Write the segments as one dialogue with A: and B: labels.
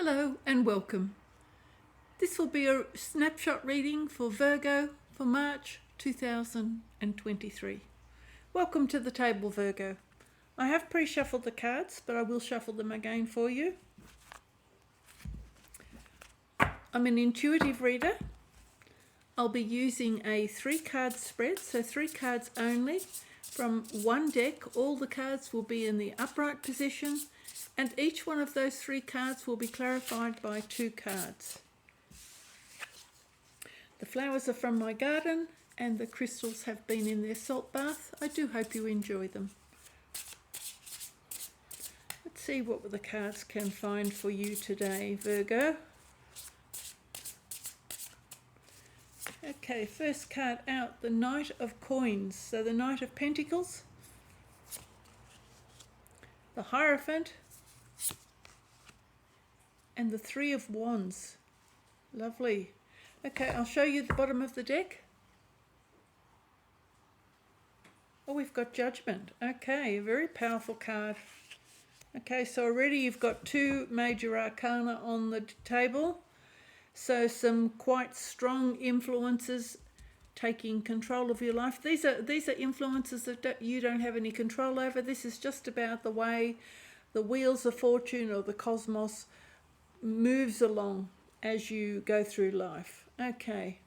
A: Hello and welcome. This will be a snapshot reading for Virgo for March 2023. Welcome to the table, Virgo. I have pre-shuffled the cards, but I will shuffle them again for you. I'm an intuitive reader. I'll be using a 3-card spread, so 3 cards only from one deck. All the cards will be in the upright position, and each one of those 3 cards will be clarified by 2 cards. The flowers are from my garden and the crystals have been in their salt bath. I do hope you enjoy them. Let's see what the cards can find for you today, Virgo. Okay, first card out, the Knight of Coins. So the Knight of Pentacles, the Hierophant, and the 3 of Wands. Lovely. Okay, I'll show you the bottom of the deck. Oh, we've got Judgment. Okay, a very powerful card. Okay, so already you've got 2 major arcana on the table. So some quite strong influences taking control of your life. These are influences that you don't have any control over. This is just about the way the wheels of fortune or the cosmos moves along as you go through life. Okay,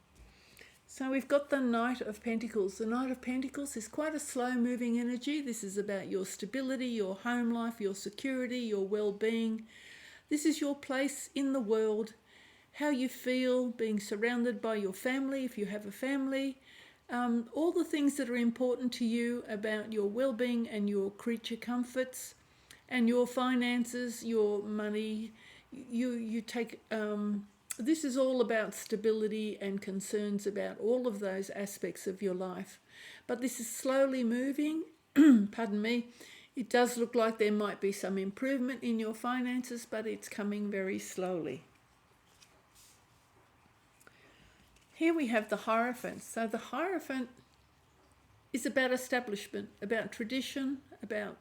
A: so we've got the Knight of Pentacles. The Knight of Pentacles is quite a slow moving energy. This is about your stability, your home life, your security, your well-being. This is your place in the world, how you feel being surrounded by your family, if you have a family, all the things that are important to you about your well-being and your creature comforts and your finances, your money. You take, this is all about stability and concerns about all of those aspects of your life. But this is slowly moving, pardon me. It does look like there might be some improvement in your finances, but it's coming very slowly. Here we have the Hierophant. So the Hierophant is about establishment, about tradition, about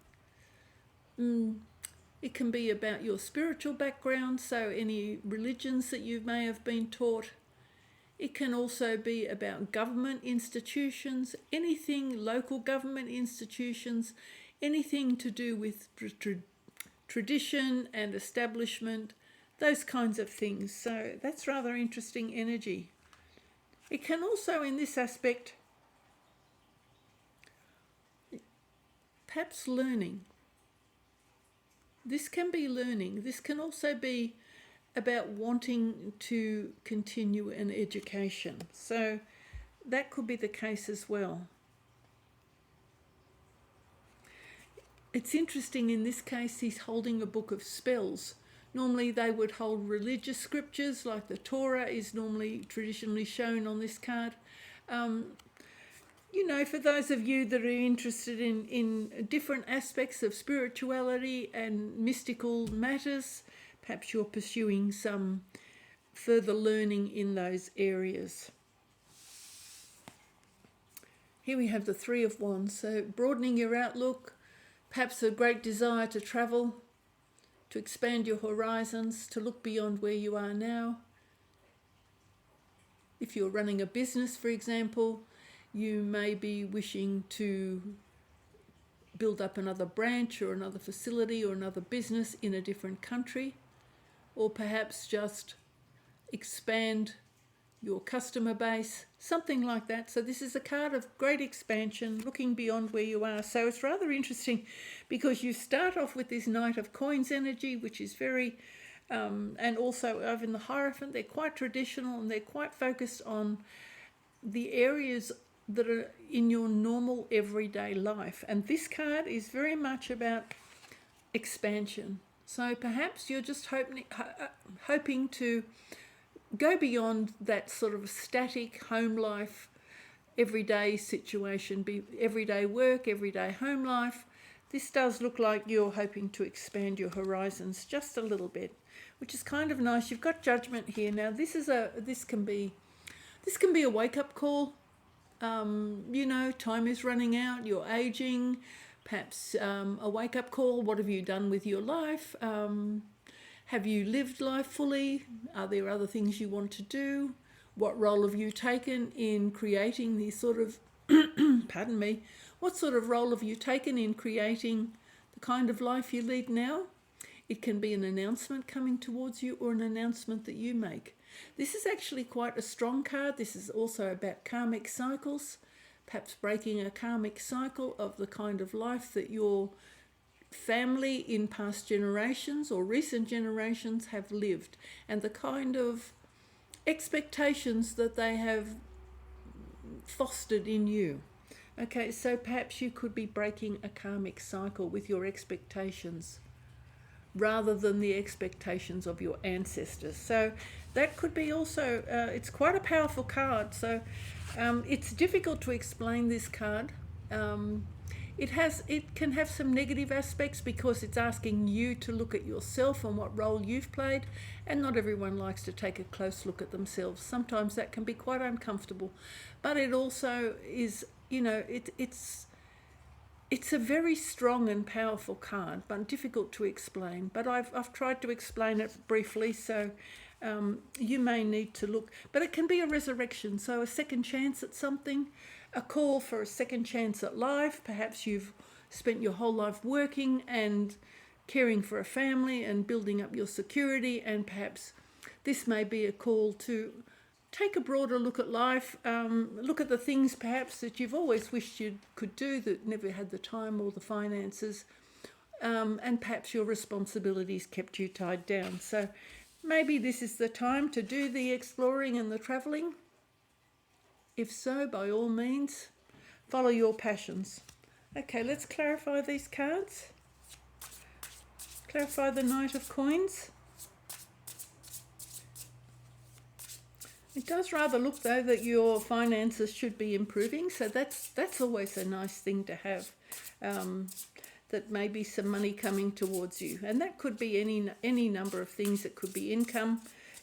A: it can be about your spiritual background, so any religions that you may have been taught. It can also be about government institutions, anything, local government institutions, anything to do with tradition and establishment, those kinds of things. So that's rather interesting energy. It can also, in this aspect, perhaps learning. This can be learning. This can also be about wanting to continue an education. So that could be the case as well. It's interesting, in this case, he's holding a book of spells. Normally they would hold religious scriptures, like the Torah is normally traditionally shown on this card. You know, for those of you that are interested in different aspects of spirituality and mystical matters, perhaps you're pursuing some further learning in those areas. Here we have the 3 of Wands, so broadening your outlook, perhaps a great desire to travel, to expand your horizons, to look beyond where you are now. If you're running a business, for example, you may be wishing to build up another branch or another facility or another business in a different country, or perhaps just expand your customer base, something like that. So this is a card of great expansion, looking beyond where you are. So it's rather interesting because you start off with this Knight of Coins energy, which is very, and also over in the Hierophant, they're quite traditional and they're quite focused on the areas that are in your normal everyday life. And this card is very much about expansion. So perhaps you're just hoping to go beyond that sort of static home life, everyday situation, be everyday work, everyday home life. This does look like you're hoping to expand your horizons just a little bit, which is kind of nice. You've got Judgment here. Now this can be a wake-up call. You know, time is running out, you're aging, perhaps a wake-up call. What have you done with your life? Have you lived life fully? Are there other things you want to do? What role have you taken in creating the sort of, pardon me, what sort of role have you taken in creating the kind of life you lead now? It can be an announcement coming towards you or an announcement that you make. This is actually quite a strong card. This is also about karmic cycles, perhaps breaking a karmic cycle of the kind of life that your family in past generations or recent generations have lived, and the kind of expectations that they have fostered in you. Okay, so perhaps you could be breaking a karmic cycle with your expectations rather than the expectations of your ancestors. So that could be also, it's quite a powerful card. So it's difficult to explain this card. It can have some negative aspects because it's asking you to look at yourself and what role you've played, and not everyone likes to take a close look at themselves. Sometimes that can be quite uncomfortable, but it also is, it's a very strong and powerful card, but difficult to explain. But I've tried to explain it briefly, so you may need to look. But it can be a resurrection, so a second chance at something, a call for a second chance at life. Perhaps you've spent your whole life working and caring for a family and building up your security, and perhaps this may be a call to take a broader look at life, look at the things perhaps that you've always wished you could do that never had the time or the finances, and perhaps your responsibilities kept you tied down. So maybe this is the time to do the exploring and the travelling. If so, by all means, follow your passions. Okay, let's clarify these cards. Clarify the Knight of Coins. It does rather look, though, that your finances should be improving, so that's always a nice thing to have, that may be some money coming towards you. And that could be any number of things. It could be income,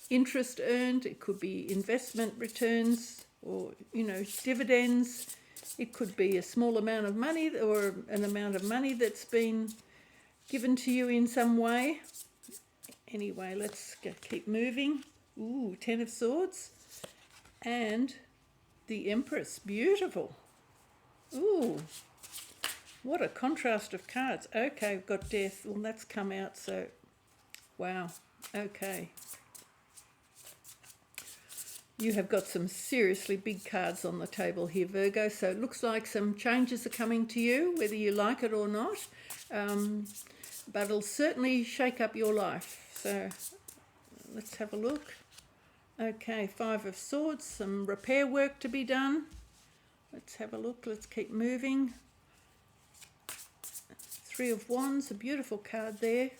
A: interest earned, it could be investment returns, or, dividends. It could be a small amount of money or an amount of money that's been given to you in some way. Anyway, let's keep moving. Ooh, 10 of Swords. And the Empress, beautiful. Ooh, what a contrast of cards. Okay, we've got Death. Well, that's come out, so wow. Okay. You have got some seriously big cards on the table here, Virgo. So it looks like some changes are coming to you, whether you like it or not. But it'll certainly shake up your life. So let's have a look. Okay, 5 of Swords, some repair work to be done. Let's have a look. Let's keep moving. 3 of Wands, a beautiful card there.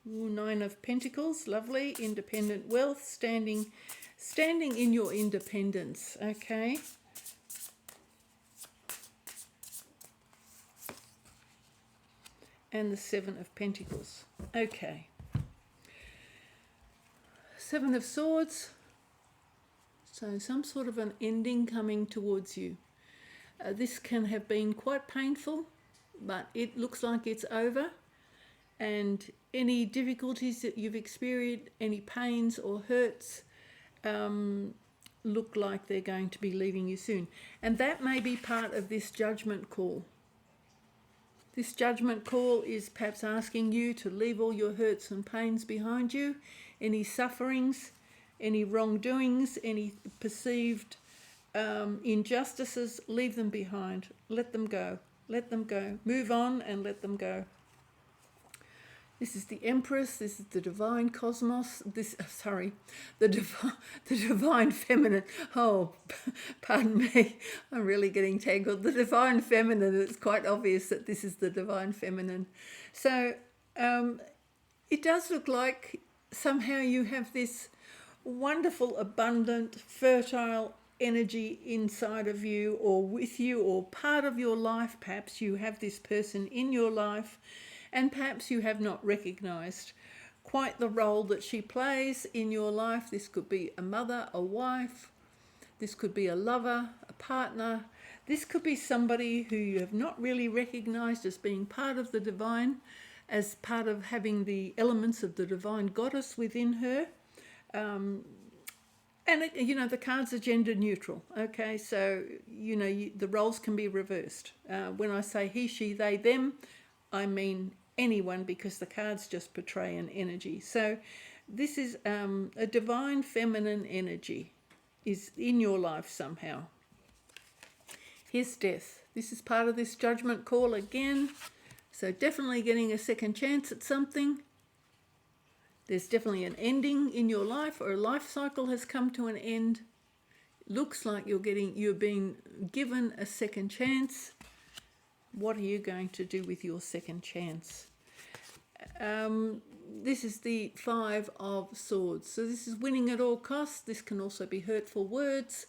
A: Ooh, 9 of Pentacles, lovely. Independent wealth, standing in your independence. Okay. And the 7 of Pentacles. Okay. 7 of Swords. So some sort of an ending coming towards you. This can have been quite painful, but it looks like it's over. And any difficulties that you've experienced, any pains or hurts, look like they're going to be leaving you soon. And that may be part of this judgment call. This judgment call is perhaps asking you to leave all your hurts and pains behind you, any sufferings, any wrongdoings, any perceived injustices, leave them behind. Let them go. Let them go. Move on and let them go. This is the Empress. This is the divine cosmos. The divine feminine. Oh, pardon me. I'm really getting tangled. The divine feminine. It's quite obvious that this is the divine feminine. So it does look like somehow you have this wonderful, abundant, fertile energy inside of you or with you or part of your life. Perhaps you have this person in your life, and perhaps you have not recognised quite the role that she plays in your life. This could be a mother, a wife. This could be a lover, a partner. This could be somebody who you have not really recognized as being part of the divine, as part of having the elements of the divine goddess within her. And, the cards are gender neutral, okay? So, the roles can be reversed. When I say he, she, they, them, I mean anyone, because the cards just portray an energy. So this is a divine feminine energy is in your life somehow. Here's death. This is part of this judgment call again. So definitely getting a second chance at something. There's definitely an ending in your life, or a life cycle has come to an end. Looks like you're being given a second chance. What are you going to do with your second chance? This is the 5 of Swords. So this is winning at all costs. This can also be hurtful words,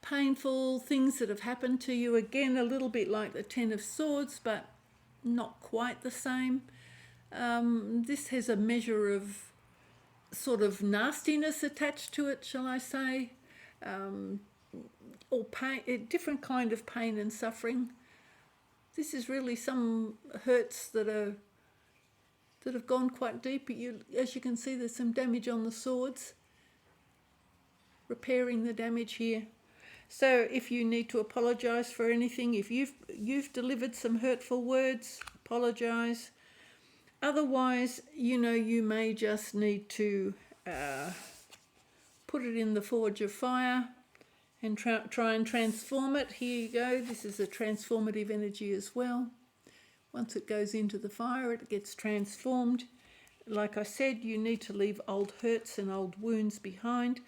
A: painful things that have happened to you. Again, a little bit like the 10 of Swords, but not quite the same. This has a measure of sort of nastiness attached to it, shall I say, or pain, a different kind of pain and suffering. This is really some hurts that have gone quite deep. As you can see, there's some damage on the swords. Repairing the damage here. So if you need to apologise for anything, if you've delivered some hurtful words, apologise. Otherwise, you may just need to put it in the forge of fire and try and transform it. Here you go. This is a transformative energy as well. Once it goes into the fire, it gets transformed. Like I said, you need to leave old hurts and old wounds behind.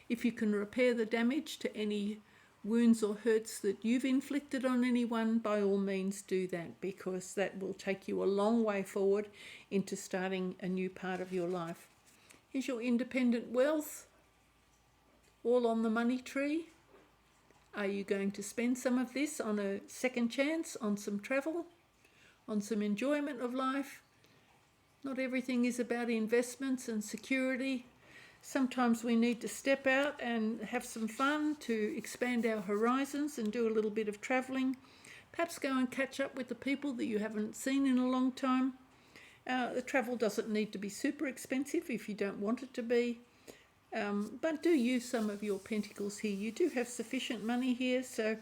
A: If you can repair the damage to any wounds or hurts that you've inflicted on anyone, by all means do that, because that will take you a long way forward into starting a new part of your life. Here's your independent wealth, all on the money tree. Are you going to spend some of this on a second chance, on some travel, on some enjoyment of life? Not everything is about investments and security. Sometimes we need to step out and have some fun to expand our horizons and do a little bit of travelling. Perhaps go and catch up with the people that you haven't seen in a long time. The travel doesn't need to be super expensive if you don't want it to be. But do use some of your pentacles here. You do have sufficient money here, so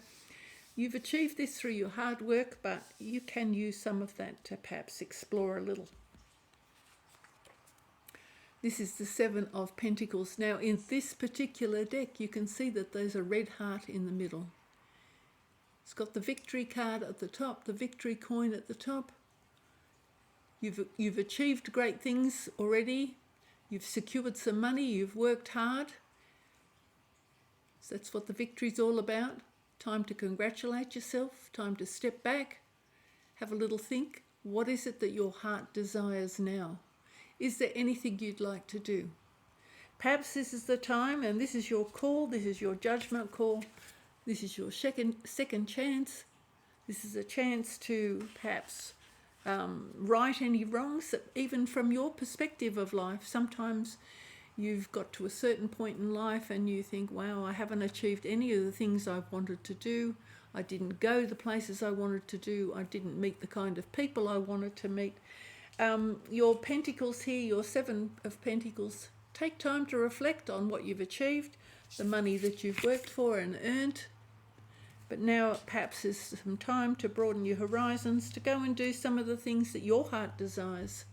A: you've achieved this through your hard work, but you can use some of that to perhaps explore a little. This is the 7 of Pentacles. Now, in this particular deck, you can see that there's a red heart in the middle. It's got the victory card at the top, the victory coin at the top. You've achieved great things already. You've secured some money. You've worked hard. So that's what the victory's all about. Time to congratulate yourself. Time to step back. Have a little think. What is it that your heart desires now? Is there anything you'd like to do? Perhaps this is the time, and this is your call, this is your judgment call, this is your second chance. This is a chance to perhaps right any wrongs, that even from your perspective of life. Sometimes you've got to a certain point in life and you think, wow, I haven't achieved any of the things I've wanted to do. I didn't go the places I wanted to do. I didn't meet the kind of people I wanted to meet. Your pentacles here, your 7 of Pentacles, take time to reflect on what you've achieved, the money that you've worked for and earned. But now perhaps there's some time to broaden your horizons, to go and do some of the things that your heart desires,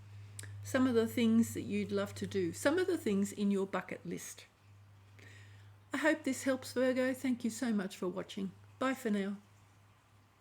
A: some of the things that you'd love to do, some of the things in your bucket list. I hope this helps, Virgo. Thank you so much for watching. Bye for now.